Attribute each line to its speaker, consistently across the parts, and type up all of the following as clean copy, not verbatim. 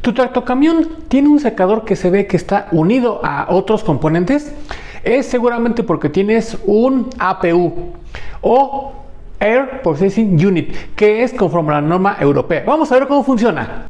Speaker 1: ¿Tu tractocamión tiene un secador que se ve que está unido a otros componentes? Es seguramente porque tienes un APU o Air Processing Unit, que es conforme a la norma europea. Vamos a ver cómo funciona.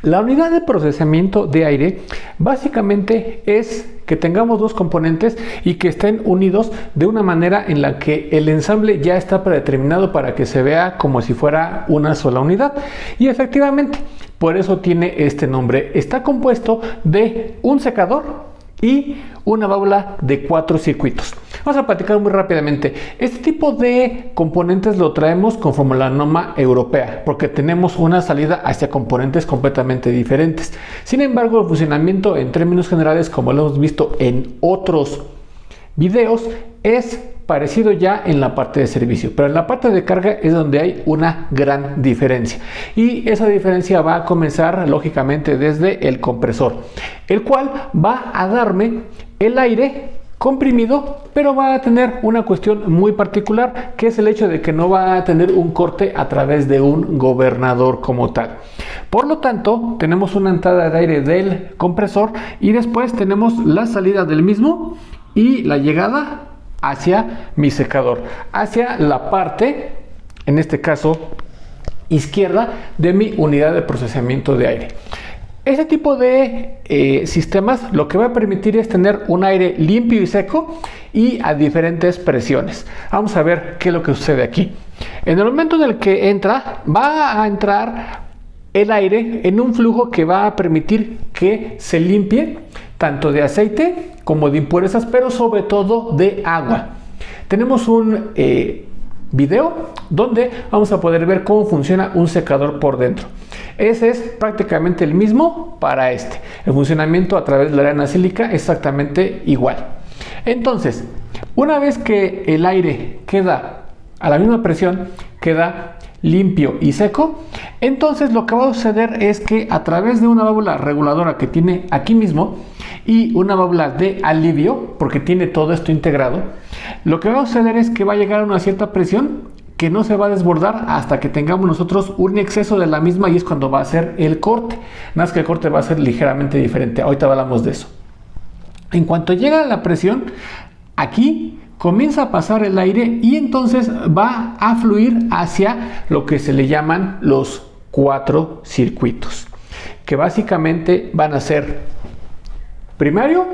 Speaker 1: La unidad de procesamiento de aire básicamente es que tengamos dos componentes y que estén unidos de una manera en la que el ensamble ya está predeterminado para que se vea como si fuera una sola unidad. Y efectivamente, por eso tiene este nombre. Está compuesto de un secador y una válvula de 4 circuitos. Vamos a platicar muy rápidamente. Este tipo de componentes lo traemos conforme a la norma europea, porque tenemos una salida hacia componentes completamente diferentes. Sin embargo, el funcionamiento en términos generales, como lo hemos visto en otros videos, es parecido ya en la parte de servicio, pero en la parte de carga es donde hay una gran diferencia, y esa diferencia va a comenzar lógicamente desde el compresor, el cual va a darme el aire comprimido, pero va a tener una cuestión muy particular, que es el hecho de que no va a tener un corte a través de un gobernador como tal. Por lo tanto, tenemos una entrada de aire del compresor y después tenemos la salida del mismo y la llegada hacia mi secador, hacia la parte, en este caso izquierda, de mi unidad de procesamiento de aire. Este tipo de sistemas lo que va a permitir es tener un aire limpio y seco y a diferentes presiones. Vamos a ver qué es lo que sucede aquí. En el momento en el que entra, va a entrar el aire en un flujo que va a permitir que se limpie tanto de aceite como de impurezas, pero sobre todo de agua. Tenemos un video donde vamos a poder ver cómo funciona un secador por dentro. Ese es prácticamente el mismo para este. El funcionamiento a través de la arena sílica es exactamente igual. Entonces, una vez que el aire queda a la misma presión, queda limpio y seco, entonces lo que va a suceder es que a través de una válvula reguladora que tiene aquí mismo y una válvula de alivio, porque tiene todo esto integrado, lo que va a suceder es que va a llegar a una cierta presión que no se va a desbordar hasta que tengamos nosotros un exceso de la misma, y es cuando va a ser el corte. Nada más que el corte va a ser ligeramente diferente. Ahorita hablamos de eso. En cuanto llega la presión, aquí comienza a pasar el aire y entonces va a fluir hacia lo que se le llaman los 4 circuitos, que básicamente van a ser primario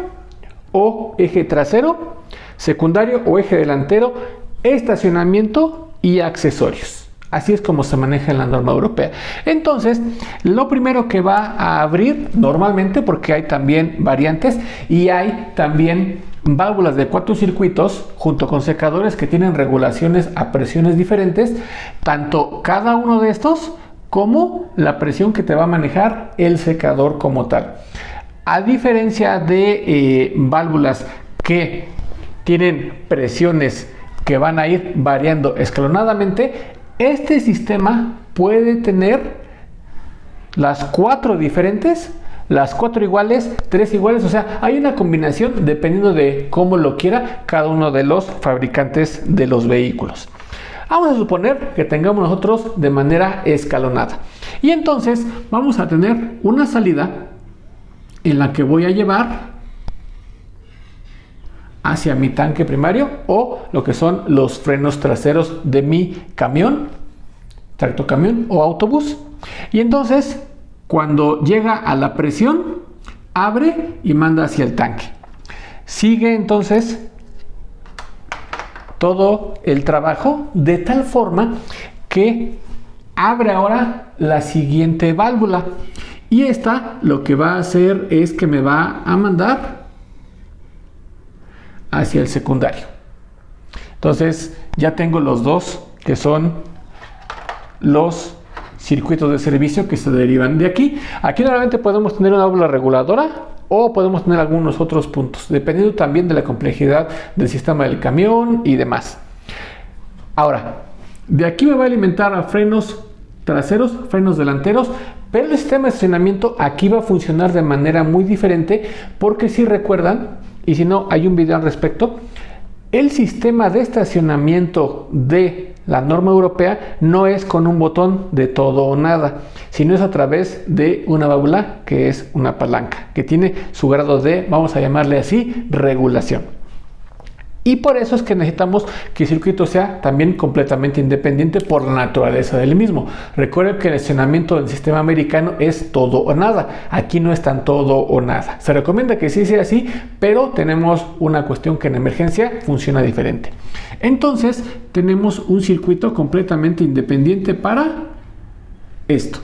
Speaker 1: o eje trasero, secundario o eje delantero, estacionamiento y accesorios. Así es como se maneja en la norma europea. Entonces, lo primero que va a abrir normalmente, porque hay también variantes y hay también válvulas de 4 circuitos junto con secadores que tienen regulaciones a presiones diferentes, tanto cada uno de estos como la presión que te va a manejar el secador como tal. A diferencia de válvulas que tienen presiones que van a ir variando escalonadamente, este sistema puede tener las 4 diferentes, las 4 iguales, 3 iguales, o sea, hay una combinación dependiendo de cómo lo quiera cada uno de los fabricantes de los vehículos. Vamos a suponer que tengamos nosotros de manera escalonada, y entonces vamos a tener una salida en la que voy a llevar hacia mi tanque primario o lo que son los frenos traseros de mi camión, tractocamión o autobús. Y entonces, cuando llega a la presión, abre y manda hacia el tanque. Sigue entonces todo el trabajo de tal forma que abre ahora la siguiente válvula. Y esta lo que va a hacer es que me va a mandar hacia el secundario. Entonces ya tengo los dos que son los circuitos de servicio que se derivan de aquí. Aquí normalmente podemos tener una válvula reguladora o podemos tener algunos otros puntos, dependiendo también de la complejidad del sistema del camión y demás. Ahora, de aquí me va a alimentar a frenos traseros, frenos delanteros, pero el sistema de estacionamiento aquí va a funcionar de manera muy diferente, porque si recuerdan, y si no, hay un video al respecto. El sistema de estacionamiento de la norma europea no es con un botón de todo o nada, sino es a través de una válvula que es una palanca, que tiene su grado de, vamos a llamarle así, regulación. Y por eso es que necesitamos que el circuito sea también completamente independiente por la naturaleza del mismo. Recuerden que el estacionamiento del sistema americano es todo o nada. Aquí no es tan todo o nada. Se recomienda que sí sea así, pero tenemos una cuestión que en emergencia funciona diferente. Entonces tenemos un circuito completamente independiente para esto.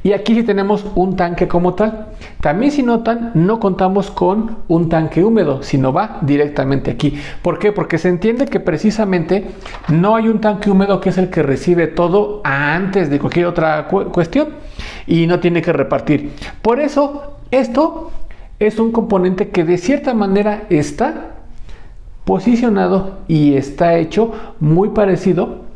Speaker 1: Y aquí sí tenemos un tanque como tal. También, si notan, no contamos con un tanque húmedo, sino va directamente aquí. ¿Por qué? Porque se entiende que precisamente no hay un tanque húmedo que es el que recibe todo antes de cualquier otra cuestión y no tiene que repartir. Por eso, esto es un componente que de cierta manera está posicionado y está hecho muy parecido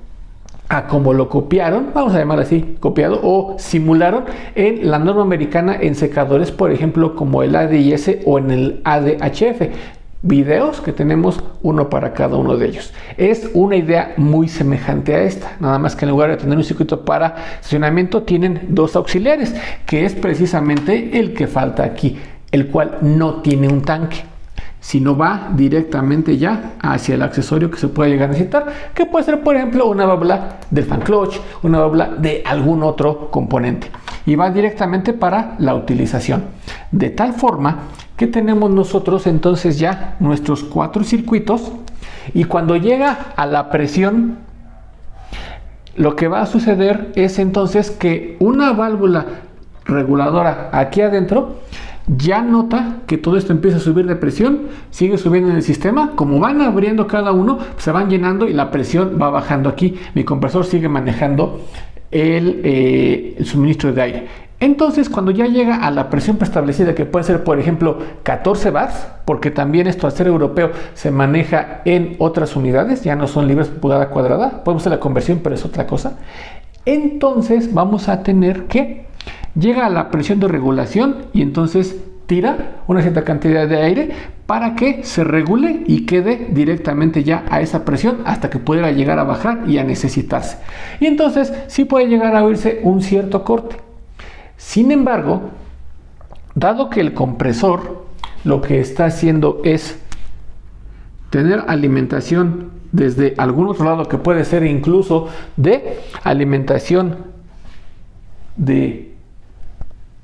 Speaker 1: a como lo copiaron, vamos a llamar así, copiado o simularon en la norma americana en secadores, por ejemplo, como el ADIS o en el ADHF. Videos que tenemos uno para cada uno de ellos. Es una idea muy semejante a esta, nada más que en lugar de tener un circuito para estacionamiento, tienen dos auxiliares, que es precisamente el que falta aquí, el cual no tiene un tanque, sino va directamente ya hacia el accesorio que se puede llegar a necesitar, que puede ser, por ejemplo, una válvula del fan clutch, una válvula de algún otro componente, y va directamente para la utilización. De tal forma que tenemos nosotros entonces ya nuestros 4 circuitos, y cuando llega a la presión, lo que va a suceder es entonces que una válvula reguladora aquí adentro ya nota que todo esto empieza a subir de presión, sigue subiendo en el sistema, como van abriendo cada uno, se van llenando y la presión va bajando aquí. Mi compresor sigue manejando el suministro de aire. Entonces, cuando ya llega a la presión preestablecida, que puede ser, por ejemplo, 14 bars, porque también esto al ser europeo se maneja en otras unidades, ya no son libras por pulgada cuadrada, podemos hacer la conversión, pero es otra cosa. Entonces vamos a tener que llega a la presión de regulación y entonces tira una cierta cantidad de aire para que se regule y quede directamente ya a esa presión hasta que pudiera llegar a bajar y a necesitarse. Y entonces sí puede llegar a oírse un cierto corte. Sin embargo, dado que el compresor lo que está haciendo es tener alimentación desde algún otro lado, que puede ser incluso de alimentación de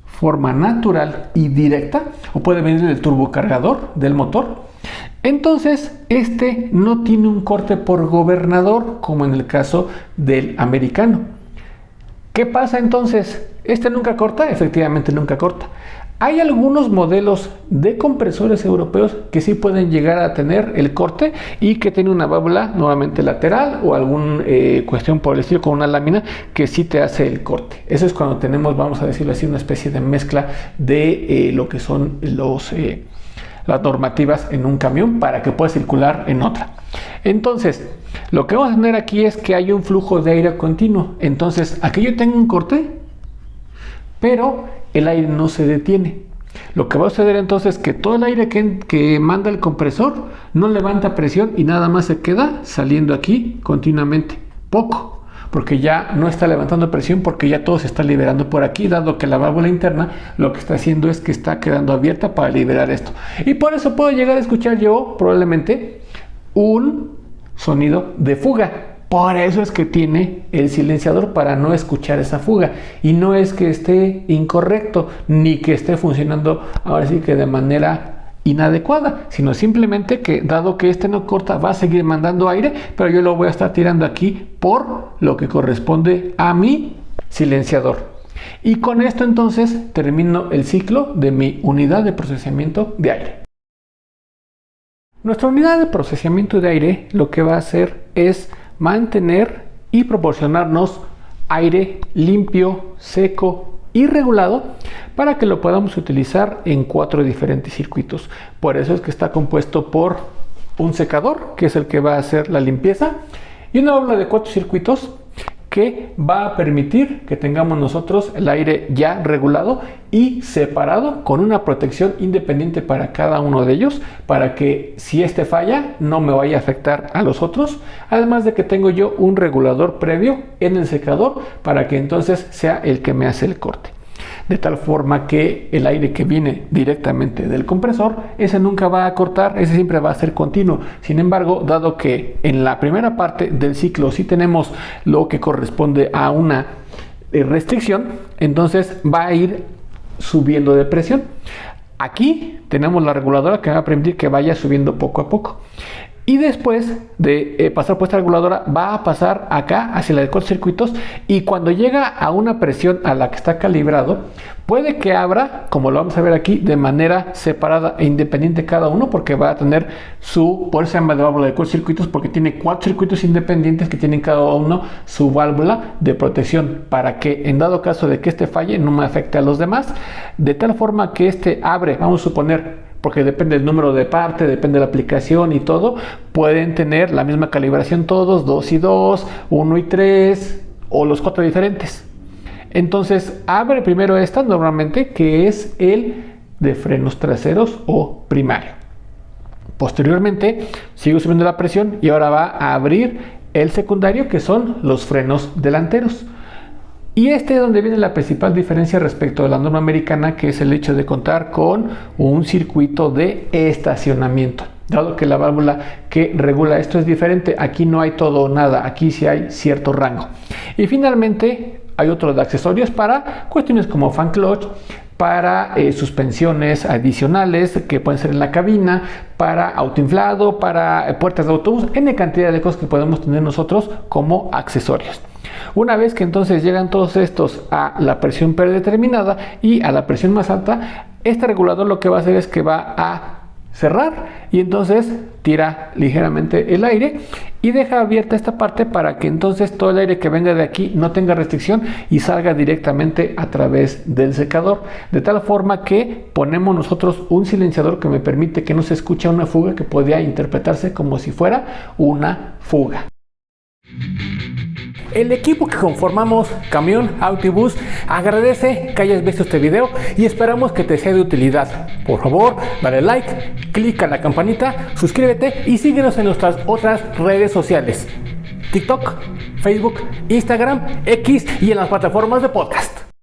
Speaker 1: forma natural y directa, o puede venir del turbocargador del motor, entonces este no tiene un corte por gobernador como en el caso del americano. ¿Qué pasa entonces? ¿Este nunca corta? Efectivamente nunca corta. Hay algunos modelos de compresores europeos que sí pueden llegar a tener el corte y que tiene una válvula nuevamente lateral o alguna cuestión por el estilo con una lámina que sí te hace el corte. Eso es cuando tenemos, vamos a decirlo así, una especie de mezcla de lo que son las normativas en un camión para que pueda circular en otra. Entonces, lo que vamos a tener aquí es que hay un flujo de aire continuo. Entonces, aquí yo tengo un corte, pero el aire no se detiene. Lo que va a suceder entonces es que todo el aire que manda el compresor no levanta presión y nada más se queda saliendo aquí continuamente. Poco, porque ya no está levantando presión, porque ya todo se está liberando por aquí, dado que la válvula interna lo que está haciendo es que está quedando abierta para liberar esto. Y por eso puedo llegar a escuchar yo probablemente un sonido de fuga. Por eso es que tiene el silenciador, para no escuchar esa fuga. Y no es que esté incorrecto, ni que esté funcionando ahora sí que de manera inadecuada, sino simplemente que dado que este no corta, va a seguir mandando aire, pero yo lo voy a estar tirando aquí por lo que corresponde a mi silenciador. Y con esto entonces termino el ciclo de mi unidad de procesamiento de aire. Nuestra unidad de procesamiento de aire lo que va a hacer es mantener y proporcionarnos aire limpio, seco y regulado para que lo podamos utilizar en 4 diferentes circuitos. Por eso es que está compuesto por un secador, que es el que va a hacer la limpieza, y una válvula de 4 circuitos que va a permitir que tengamos nosotros el aire ya regulado y separado con una protección independiente para cada uno de ellos, para que si este falla no me vaya a afectar a los otros. Además de que tengo yo un regulador previo en el secador para que entonces sea el que me hace el corte. De tal forma que el aire que viene directamente del compresor, ese nunca va a cortar, ese siempre va a ser continuo. Sin embargo, dado que en la primera parte del ciclo sí tenemos lo que corresponde a una restricción, entonces va a ir subiendo de presión. Aquí tenemos la reguladora que va a permitir que vaya subiendo poco a poco. Y después de pasar por esta reguladora va a pasar acá hacia la de cortocircuitos, y cuando llega a una presión a la que está calibrado, puede que abra, como lo vamos a ver aquí, de manera separada e independiente cada uno, porque va a tener por eso se llama de válvula de cortocircuitos, porque tiene 4 circuitos independientes que tienen cada uno su válvula de protección, para que en dado caso de que este falle no me afecte a los demás, de tal forma que este abre, vamos a suponer, porque depende del número de parte, depende de la aplicación y todo, pueden tener la misma calibración todos, 2 y 2, 1 y 3 o los 4 diferentes. Entonces abre primero esta normalmente, que es el de frenos traseros o primario. Posteriormente sigo subiendo la presión y ahora va a abrir el secundario, que son los frenos delanteros. Y este es donde viene la principal diferencia respecto a la norma americana, que es el hecho de contar con un circuito de estacionamiento. Dado que la válvula que regula esto es diferente, aquí no hay todo o nada, aquí sí hay cierto rango. Y finalmente hay otros de accesorios para cuestiones como fan clutch, para suspensiones adicionales que pueden ser en la cabina, para autoinflado, para puertas de autobús, N cantidad de cosas que podemos tener nosotros como accesorios. Una vez que entonces llegan todos estos a la presión predeterminada y a la presión más alta, este regulador lo que va a hacer es que va a cerrar y entonces tira ligeramente el aire y deja abierta esta parte para que entonces todo el aire que venga de aquí no tenga restricción y salga directamente a través del secador, de tal forma que ponemos nosotros un silenciador que me permite que no se escuche una fuga, que podría interpretarse como si fuera una fuga. El equipo que conformamos Camión Auto y Bus agradece que hayas visto este video y esperamos que te sea de utilidad. Por favor, dale like, clica en la campanita, suscríbete y síguenos en nuestras otras redes sociales: TikTok, Facebook, Instagram, X y en las plataformas de podcast.